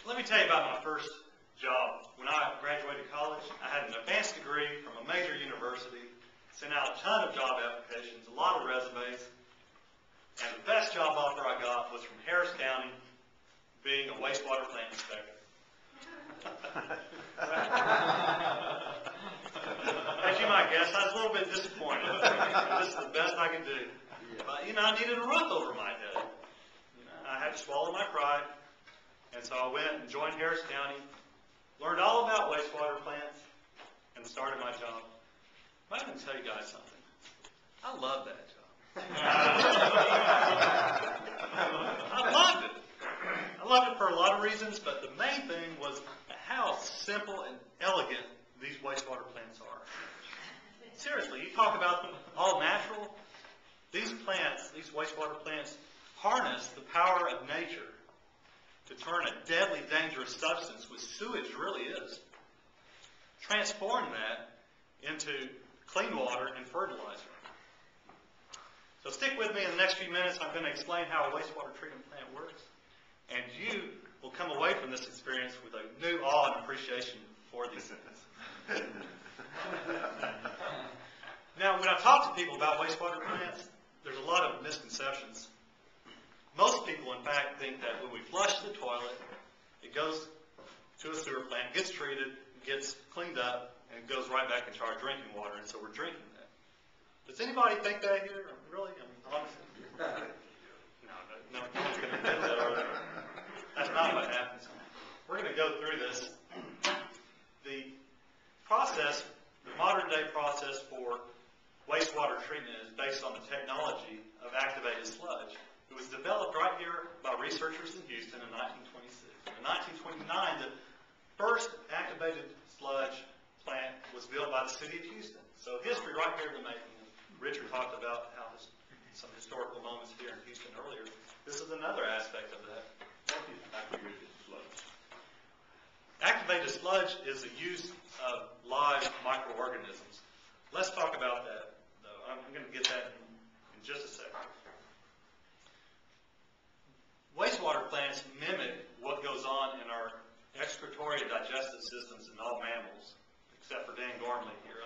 Let me tell you about my first job. When I graduated college, I had an advanced degree from a major university, sent out a ton of job applications, a lot of resumes, and the best job offer I got was from Harris County, being a wastewater plant inspector. As you might guess, I was a little bit disappointed. This is the best I could do. But, I needed a roof over my head. I had to swallow my pride. And so I went and joined Harris County, learned all about wastewater plants, and started my job. I'm going to tell you guys something. I love that job. I loved it. I loved it for a lot of reasons, but the main thing was how simple and elegant these wastewater plants are. Seriously, you talk about them all natural. These plants, these wastewater plants, harness the power of nature to turn a deadly, dangerous substance, which sewage really is, transform that into clean water and fertilizer. So stick with me in the next few minutes. I'm going to explain how a wastewater treatment plant works. And you will come away from this experience with a new awe and appreciation for these things. Now, when I talk to people about wastewater plants, there's a lot of misconceptions. Most people, in fact, think that when we flush the toilet, it goes to a sewer plant, gets treated, gets cleaned up, and goes right back into our drinking water, and so we're drinking that. Does anybody think that here? Really? I mean, honestly? No one's going to admit that, are they? That's not what happens. We're going to go through this. The process, the modern-day process for wastewater treatment is based on the technology of activated sludge. It was developed right here by researchers in Houston in 1926. In 1929, the first activated sludge plant was built by the city of Houston. So history right here in the making. Richard talked about how some historical moments here in Houston earlier. This is another aspect of that. What is activated sludge? Activated sludge is the use of live microorganisms. Let's talk about that, though. I'm going to get that in just a second. Wastewater plants mimic what goes on in our excretory and digestive systems in all mammals, except for Dan Gormley here.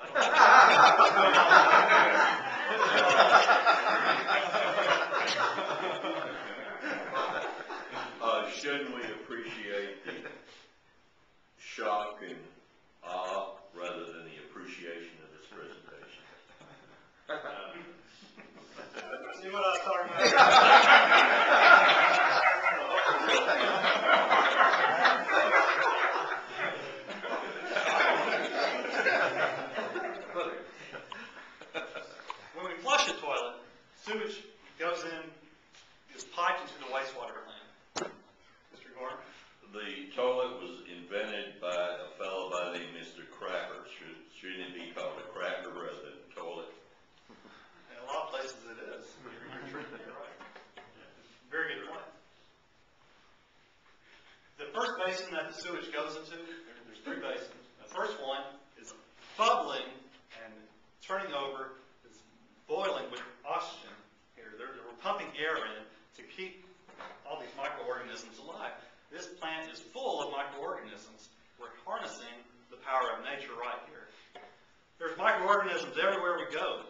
Shouldn't we appreciate the shock and awe rather than the appreciation of this presentation? See what I was talking about? When we flush a toilet, sewage goes in, is piped into the wastewater plant. Mr. Gorman? The toilet was invented by a fellow by the name of Mr. Cracker. Shouldn't it be called a cracker rather than a toilet? In a lot of places it is. You're right. Very good point. The first basin that the sewage goes into, there's three basins. The first one is bubbling and turning over, it's boiling with oxygen here. We're pumping air in to keep all these microorganisms alive. This plant is full of microorganisms. We're harnessing the power of nature right here. There's microorganisms everywhere we go.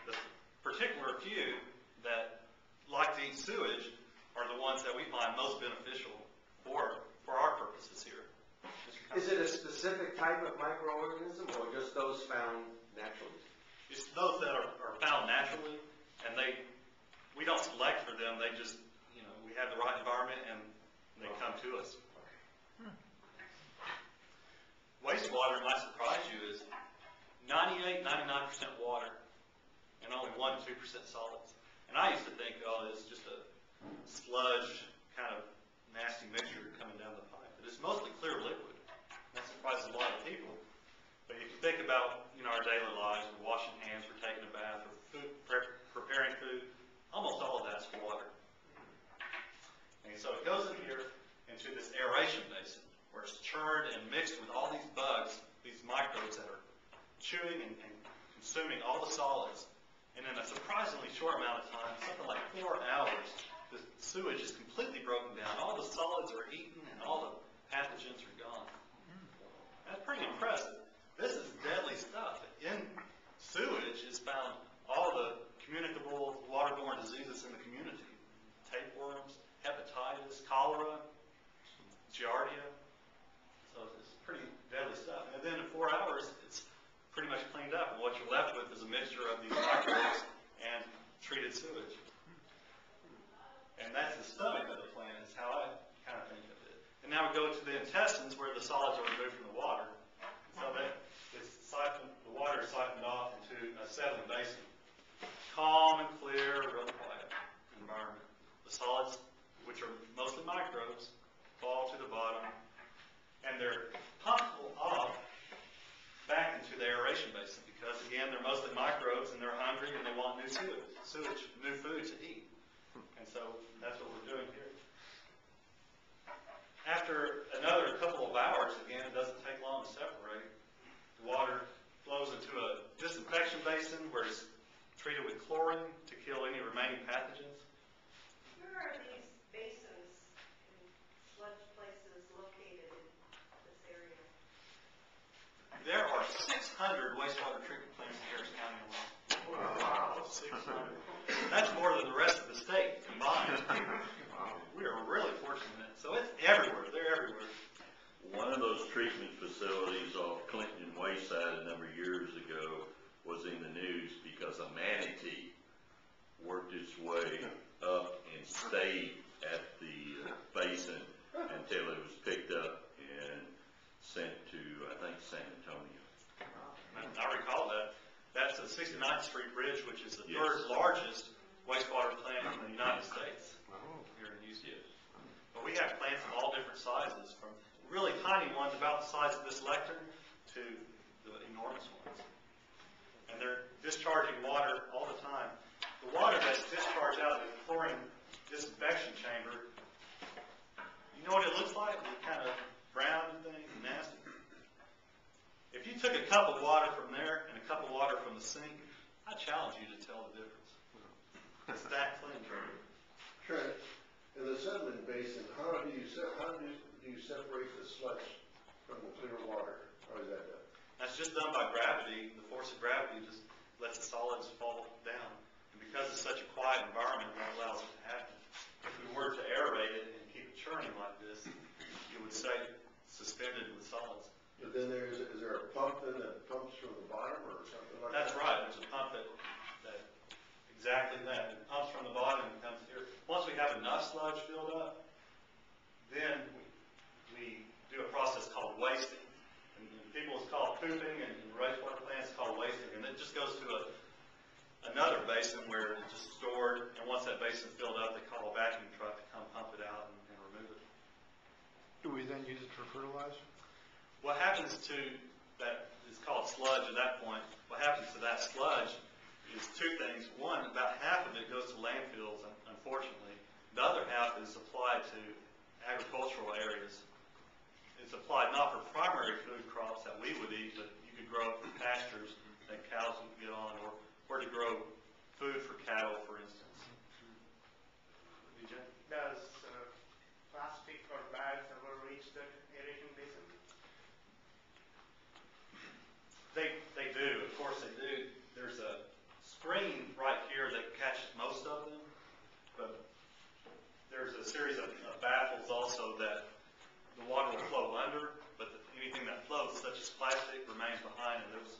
The particular few that like to eat sewage are the ones that we find most beneficial for our purposes here. Is it a specific type of microorganism or just those found naturally? It's those that are found naturally, and we don't select for them. They just, we have the right environment and they come to us. Wastewater, might surprise you, is 98, 99% water and only 1 to 2% solids. And I used to think, it's just a sludge kind of nasty mixture coming down the pipe. But it's mostly clear liquid. That surprises a lot of people. But if you think about, our daily lives, we're washing hands, we're taking a bath, we're preparing food, almost all of that's water. And so it goes in here into this aeration basin where it's churned and mixed with all these bugs, these microbes that are chewing and consuming all the solids. And in a surprisingly short amount of time, something like 4 hours, the sewage is completely broken down. All the solids are eaten and all the pathogens are gone. That's pretty impressive. This is deadly stuff. In sewage is found all the communicable waterborne diseases in the community. Tapeworms, hepatitis, cholera, giardia. So it's pretty deadly stuff. And then in 4 hours, it's pretty much cleaned up. And what you're left with is a mixture of these microbes and treated sewage. And that's the stomach of the plant, is how I kind of think of it. And now we go to the intestines, where the solids are removed from the water. So that it's siphoned, the water is siphoned off into a settling basin. Calm and clear, real quiet environment. The solids, which are mostly microbes, fall to the bottom, and they're pumped off back into the aeration basin because, again, they're mostly microbes and they're hungry and they want new sewage, new food to eat. And so that's what we're doing here. After another couple of hours, again, it doesn't take long to separate. The water flows into a disinfection basin where it's treated with chlorine to kill any remaining pathogens. Where are these basins and sludge places located in this area? There are 600 wastewater treatment plants in Harris County alone. Wow, 600. That's more than the rest of the state combined. We are really fortunate. So it's everywhere. They're everywhere. One of those treatment facilities off Clinton and Wayside a number of years ago was in the news because a manatee worked its way up and stayed at the basin until it was picked up and sent to, I think, San Antonio. I recall that. That's the 69th Street Bridge, which is the Yes. third largest wastewater plant in the United States here in Houston. But we have plants of all different sizes, from really tiny ones about the size of this lectern to the enormous ones. And they're discharging water all the time. The water that's discharged out of the chlorine disinfection chamber, you know what it looks like? It's kind of brown thing, nasty. If you took a cup of water from there and a cup of water from the sink, I challenge you to tell the difference. It's that clean. Trent, in the settling basin, how do you separate the sludge from the clear water? How is that done? That's just done by gravity. The force of gravity just lets the solids fall down. And because it's such a quiet environment, that allows it to happen. If we were to aerate it and keep it churning like this, it would stay suspended with solids. But then is there a pump then that pumps from the bottom or something like that? That's right. There's a pump that exactly that. It pumps from the bottom and comes here. Once we have enough sludge filled up, then we do a process called wasting. And people it's called pooping, and in wastewater plants it's called wasting. And it just goes to another basin where it's just stored. And once that basin's filled up, they call a vacuum truck to come pump it out and remove it. Do we then use it for fertilizer? What happens to that is called sludge at that point. What happens to that sludge is two things. One, about half of it goes to landfills, unfortunately. The other half is applied to agricultural areas. It's applied not for primary food crops that we would eat, but you could grow up for pastures that cows would get on, or to grow food for cattle, for instance. DJ? Does plastic or bags ever reach the aeration basin? They do, of course they do. There's a screen right here that catches most of them, but there's a series of baffles also that the water will flow under, but anything that floats, such as plastic, remains behind, and those